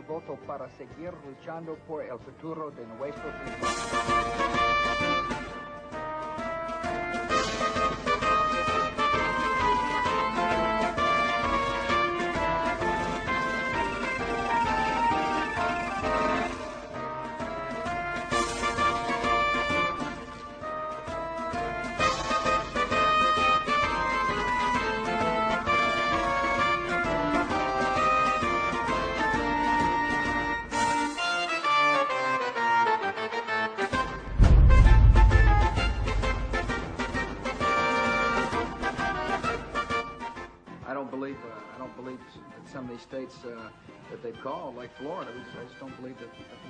su voto para seguir luchando por el futuro de nuestro país. I don't believe that some of these states that they've called, like Florida, I just don't believe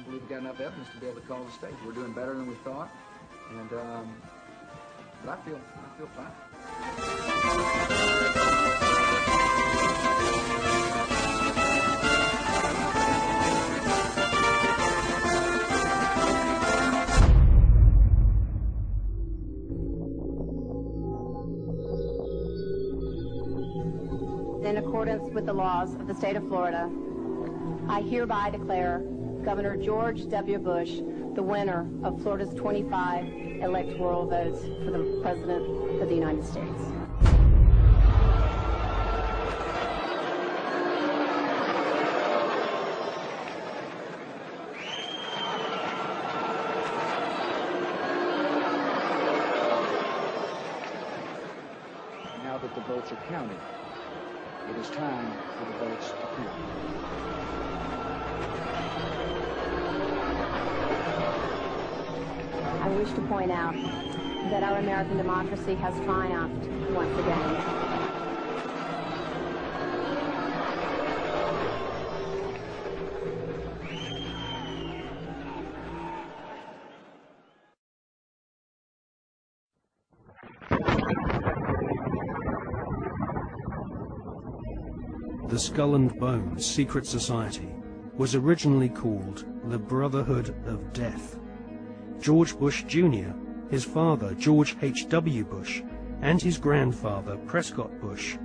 we've got enough evidence to be able to call the states. We're doing better than we thought, and but I feel fine. In accordance with the laws of the state of Florida, I hereby declare Governor George W. Bush the winner of Florida's 25 electoral votes for the President of the United States. Now that the votes are counted, it is time for the votes to count. I wish to point out that our American democracy has triumphed once again. The Skull and Bones secret society was originally called the Brotherhood of Death. George Bush Jr., his father George H.W. Bush, and his grandfather Prescott Bush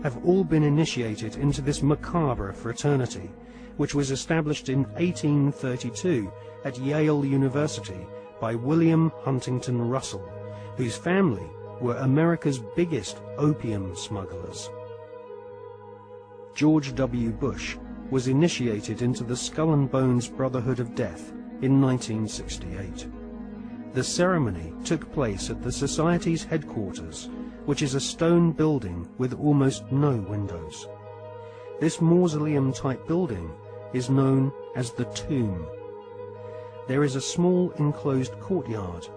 have all been initiated into this macabre fraternity, which was established in 1832 at Yale University by William Huntington Russell, whose family were America's biggest opium smugglers. George W. Bush was initiated into the Skull and Bones Brotherhood of Death in 1968. The ceremony took place at the Society's headquarters, which is a stone building with almost no windows. This mausoleum-type building is known as the Tomb. There is a small enclosed courtyard,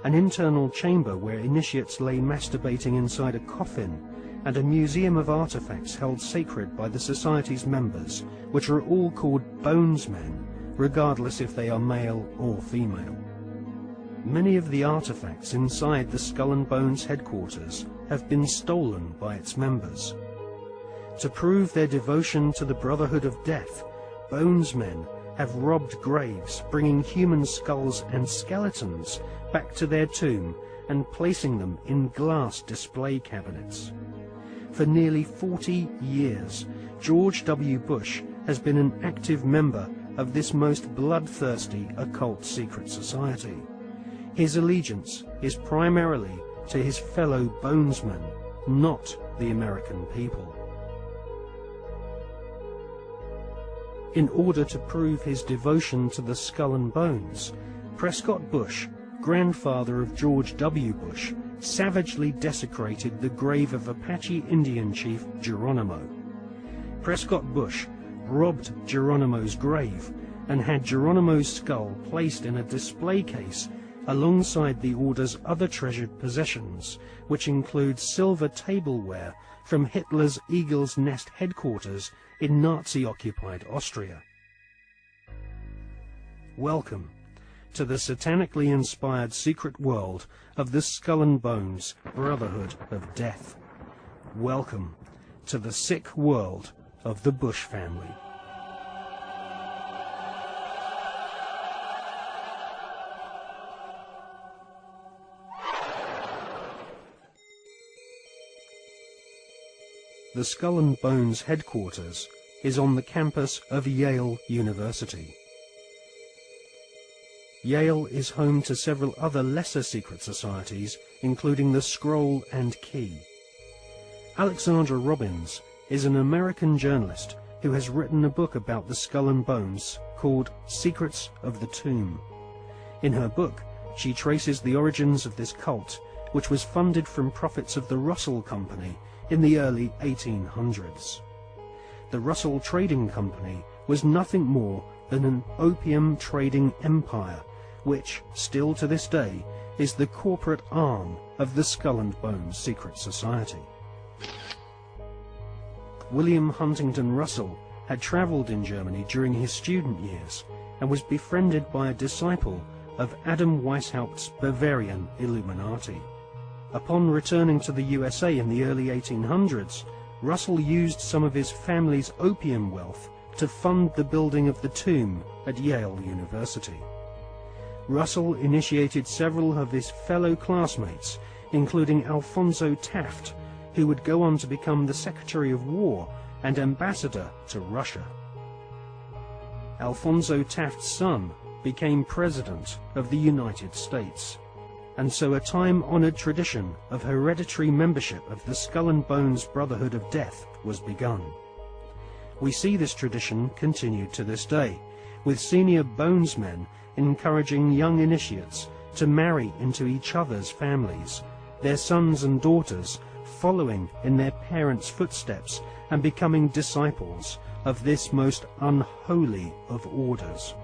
an internal chamber where initiates lay masturbating inside a coffin, and a museum of artifacts held sacred by the Society's members, which are all called Bonesmen, regardless if they are male or female. Many of the artifacts inside the Skull and Bones headquarters have been stolen by its members. To prove their devotion to the Brotherhood of Death, Bonesmen have robbed graves, bringing human skulls and skeletons back to their tomb and placing them in glass display cabinets. For nearly 40 years, George W. Bush has been an active member of this most bloodthirsty occult secret society. His allegiance is primarily to his fellow Bonesmen, not the American people. In order to prove his devotion to the Skull and Bones, Prescott Bush, grandfather of George W. Bush, savagely desecrated the grave of Apache Indian chief Geronimo. Prescott Bush robbed Geronimo's grave and had Geronimo's skull placed in a display case alongside the order's other treasured possessions, which include silver tableware from Hitler's Eagle's Nest headquarters in Nazi-occupied Austria. Welcome to the satanically inspired secret world of the Skull and Bones Brotherhood of Death. Welcome to the sick world of the Bush family. The Skull and Bones headquarters is on the campus of Yale University. Yale is home to several other lesser secret societies, including the Scroll and Key. Alexandra Robbins is an American journalist who has written a book about the Skull and Bones called Secrets of the Tomb. In her book, she traces the origins of this cult, which was funded from profits of the Russell Company in the early 1800s. The Russell Trading Company was nothing more than an opium trading empire, which, still to this day, is the corporate arm of the Skull and Bones Secret Society. William Huntington Russell had travelled in Germany during his student years and was befriended by a disciple of Adam Weishaupt's Bavarian Illuminati. Upon returning to the USA in the early 1800s, Russell used some of his family's opium wealth to fund the building of the tomb at Yale University. Russell initiated several of his fellow classmates, including Alphonso Taft, who would go on to become the Secretary of War and ambassador to Russia. Alphonso Taft's son became President of the United States, and so a time-honored tradition of hereditary membership of the Skull and Bones Brotherhood of Death was begun. We see this tradition continued to this day, with senior bonesmen encouraging young initiates to marry into each other's families, their sons and daughters following in their parents' footsteps and becoming disciples of this most unholy of orders.